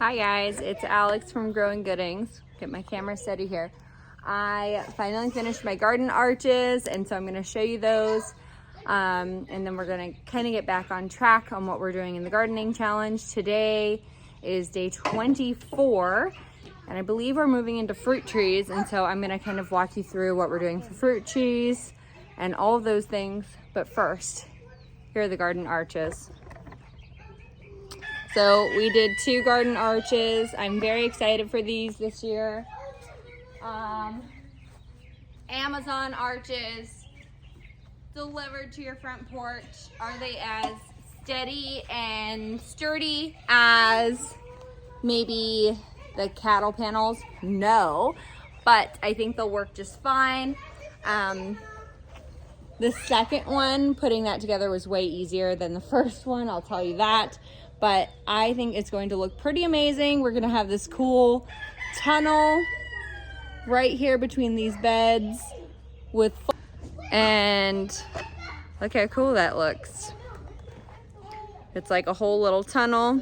Hi guys, it's Alex from Growing Goodings. Get my camera steady here. I finally finished my garden arches, and so I'm going to show you those. And then we're going to kind of get back on track on what we're doing in the gardening challenge. Today is day 24, and I believe we're moving into fruit trees. And so I'm going to kind of walk you through what we're doing for fruit trees and all of those things. But first, here are the garden arches. So we did 2 garden arches. I'm very excited for these this year. Amazon arches delivered to your front porch. Are they as steady and sturdy as maybe the cattle panels? No, but I think they'll work just fine. The second one, putting that together was way easier than the first one, I'll tell you that. But I think it's going to look pretty amazing. We're gonna have this cool tunnel right here between these beds and look how cool that looks. It's like a whole little tunnel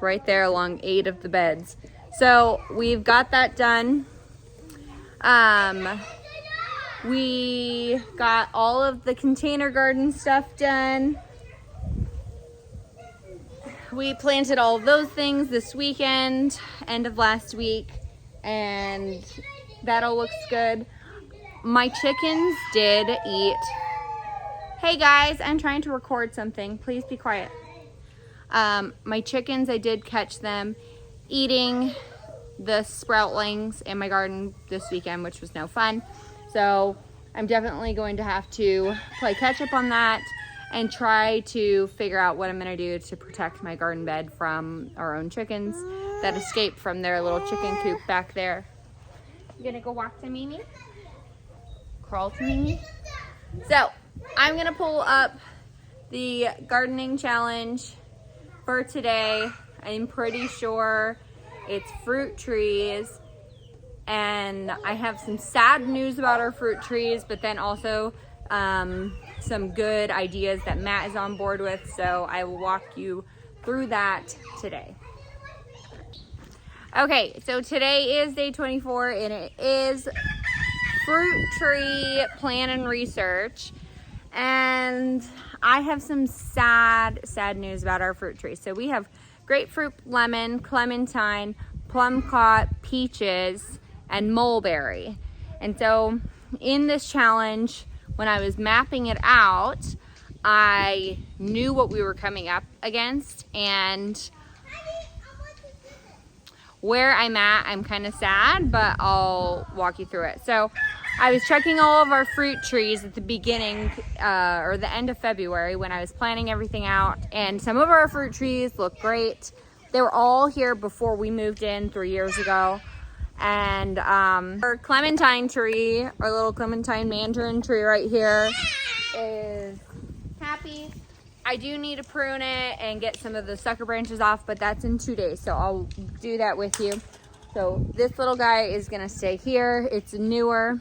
right there along 8 of the beds. So we've got that done. We got all of the container garden stuff done. We planted all of those things this weekend, end of last week, and that all looks good. My chickens did eat. Hey guys, I'm trying to record something. Please be quiet. My chickens, I did catch them eating the sproutlings in my garden this weekend, which was no fun. So I'm definitely going to have to play catch up on that and try to figure out what I'm gonna do to protect my garden bed from our own chickens that escaped from their little chicken coop back there. You gonna go walk to Mimi? Crawl to Mimi? So, I'm gonna pull up the gardening challenge for today. I'm pretty sure it's fruit trees, and I have some sad news about our fruit trees, but then also some good ideas that Matt is on board with, so I will walk you through that today. Okay, so today is day 24, and it is fruit tree plan and research, and I have some sad news about our fruit trees. So we have grapefruit, lemon, clementine, plum-cot, peaches, and mulberry. And so in this challenge, when I was mapping it out, I knew what we were coming up against, and where I'm at, I'm kind of sad, but I'll walk you through it. So I was checking all of our fruit trees at the beginning or the end of February when I was planning everything out, and some of our fruit trees look great. They were all here before we moved in 3 years ago. And our clementine tree, our little clementine mandarin tree right here, is happy. I do need to prune it and get some of the sucker branches off, but that's in 2 days, so I'll do that with you. So this little guy is gonna stay here. It's newer.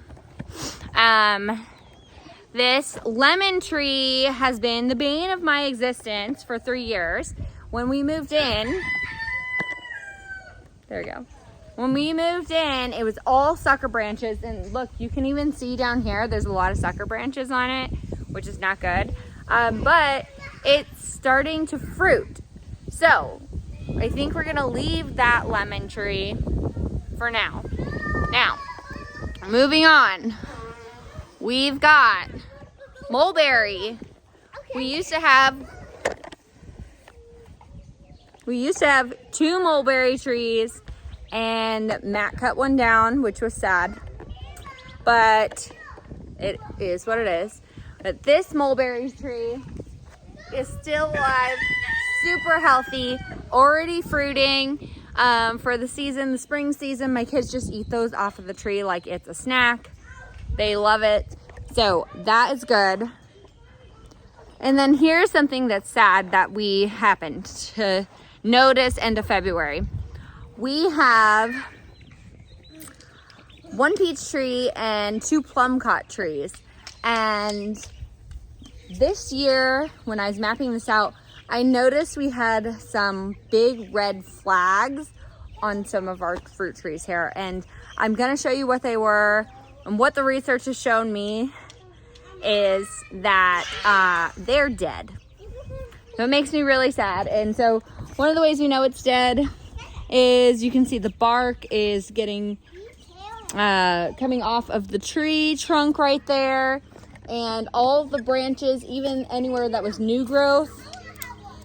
This lemon tree has been the bane of my existence for 3 years. When we moved in, there we go. When we moved in, it was all sucker branches, and look, you can even see down here, there's a lot of sucker branches on it, which is not good, but it's starting to fruit. So I think we're gonna leave that lemon tree for now. Now, moving on, we've got mulberry. We used to have 2 mulberry trees, and Matt cut one down, which was sad, but it is what it is. But this mulberry tree is still alive, super healthy, already fruiting for the season, the spring season. My kids just eat those off of the tree like it's a snack. They love it. So that is good. And then here's something that's sad that we happened to notice end of February. We have 1 peach tree and 2 plum-cot trees. And this year, when I was mapping this out, I noticed we had some big red flags on some of our fruit trees here, and I'm gonna show you what they were. And what the research has shown me is that they're dead. So it makes me really sad. And so one of the ways we know it's dead is you can see the bark is getting coming off of the tree trunk right there, and all the branches, even anywhere that was new growth,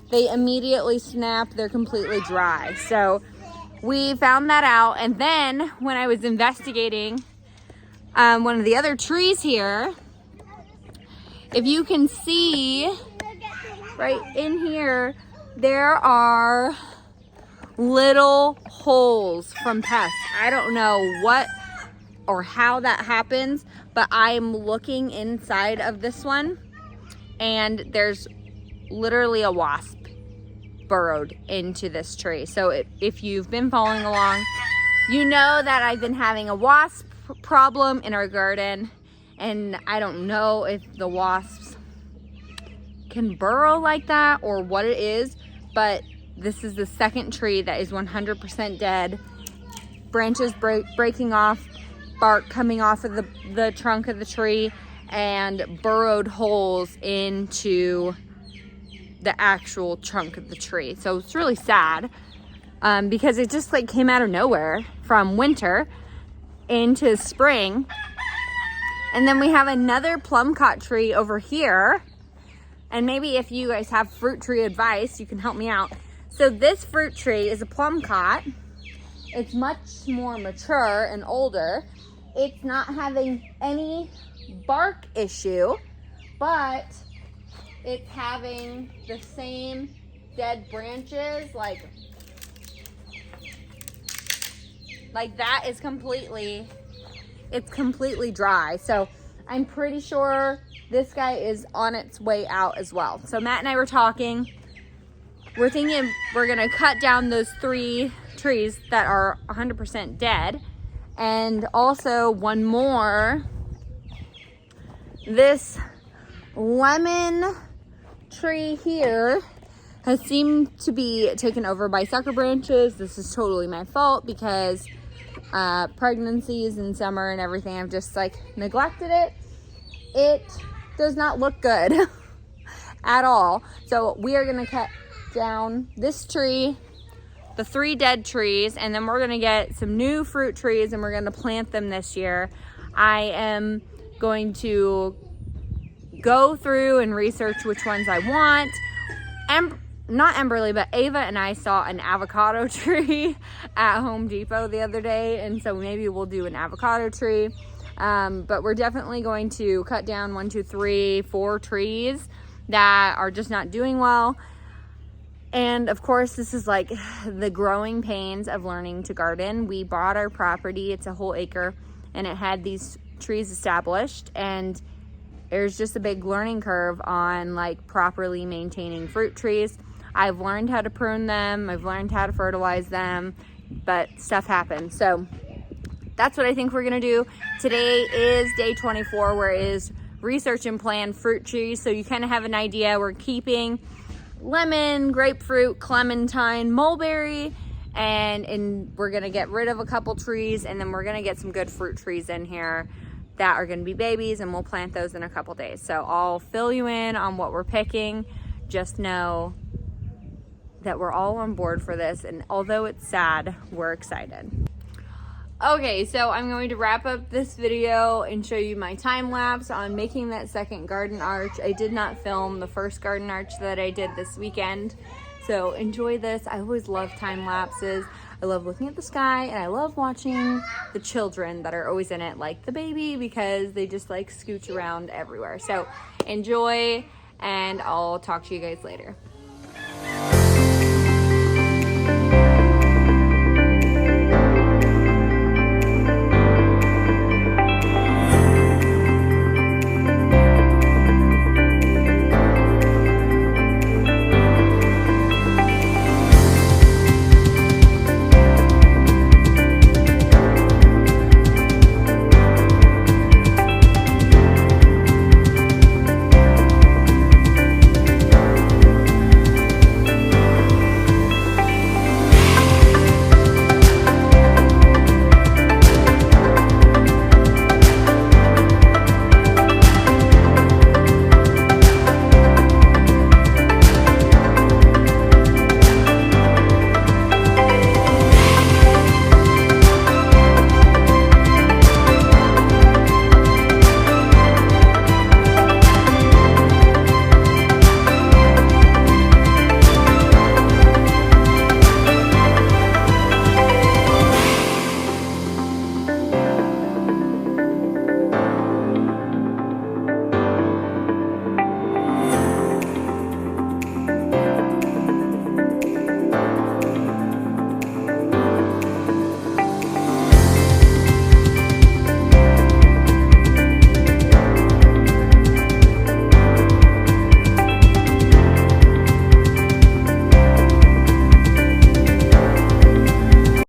they immediately snap. They're completely dry. So we found that out. And then when I was investigating one of the other trees here, if you can see right in here, there are little holes from pests. I don't know what or how that happens, but I'm looking inside of this one and there's literally a wasp burrowed into this tree. So if you've been following along, you know that I've been having a wasp problem in our garden, and I don't know if the wasps can burrow like that or what it is, but this is the second tree that is 100% dead. Branches breaking off, bark coming off of the trunk of the tree, and burrowed holes into the actual trunk of the tree. So it's really sad because it just like came out of nowhere from winter into spring. And then we have another plumcot tree over here. And maybe if you guys have fruit tree advice, you can help me out. So this fruit tree is a plumcot. It's much more mature and older. It's not having any bark issue, but it's having the same dead branches, like that is completely dry. So I'm pretty sure this guy is on its way out as well. So Matt and I were talking. We're thinking we're gonna cut down those 3 trees that are 100% dead. And also one more, this lemon tree here has seemed to be taken over by sucker branches. This is totally my fault because pregnancies and summer and everything, I've just like neglected it. It does not look good at all. So we are gonna cut down this tree, the 3 dead trees, and then we're gonna get some new fruit trees and we're gonna plant them this year. I am going to go through and research which ones I want. Not Emberly, but Ava and I saw an avocado tree at Home Depot the other day, and so maybe we'll do an avocado tree. But we're definitely going to cut down 1, 2, 3, 4 trees that are just not doing well. And of course, this is like the growing pains of learning to garden. We bought our property, it's a whole acre, and it had these trees established, and there's just a big learning curve on like properly maintaining fruit trees. I've learned how to prune them, I've learned how to fertilize them, but stuff happens. So that's what I think we're gonna do. Today is day 24, where it is research and plan fruit trees. So you kind of have an idea. We're keeping lemon, grapefruit, clementine, mulberry, and we're gonna get rid of a couple trees, and then we're gonna get some good fruit trees in here that are gonna be babies, and we'll plant those in a couple days. So I'll fill you in on what we're picking. Just know that we're all on board for this, and although it's sad, we're excited. Okay, so I'm going to wrap up this video and show you my time lapse on making that second garden arch. I did not film the first garden arch that I did this weekend, so enjoy this. I always love time lapses. I love looking at the sky, and I love watching the children that are always in it, like the baby, because they just like scooch around everywhere. So enjoy, and I'll talk to you guys later.